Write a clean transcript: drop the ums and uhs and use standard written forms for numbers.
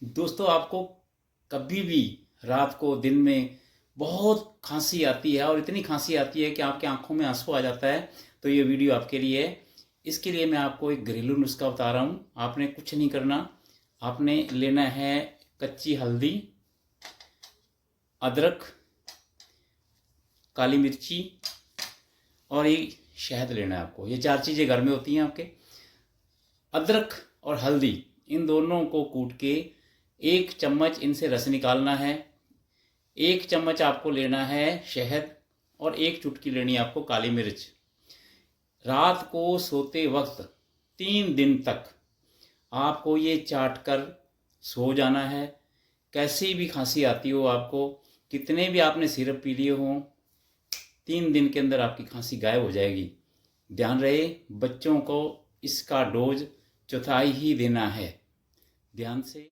दोस्तों, आपको कभी भी रात को दिन में बहुत खांसी आती है और इतनी खांसी आती है कि आपकी आंखों में आंसू आ जाता है, तो ये वीडियो आपके लिए है। इसके लिए मैं आपको एक घरेलू नुस्खा बता रहा हूँ। आपने कुछ नहीं करना। आपने लेना है कच्ची हल्दी, अदरक, काली मिर्ची और ये शहद लेना है आपको। ये 4 चीज़ें घर में होती हैं आपके। अदरक और हल्दी, इन दोनों को कूट के 1 चम्मच इनसे रस निकालना है। 1 चम्मच आपको लेना है शहद और 1 चुटकी लेनी है आपको काली मिर्च। रात को सोते वक्त 3 दिन तक आपको ये चाट कर सो जाना है। कैसी भी खांसी आती हो आपको, कितने भी आपने सिरप पी लिए हों, 3 दिन के अंदर आपकी खांसी गायब हो जाएगी। ध्यान रहे, बच्चों को इसका डोज चौथाई ही देना है। ध्यान से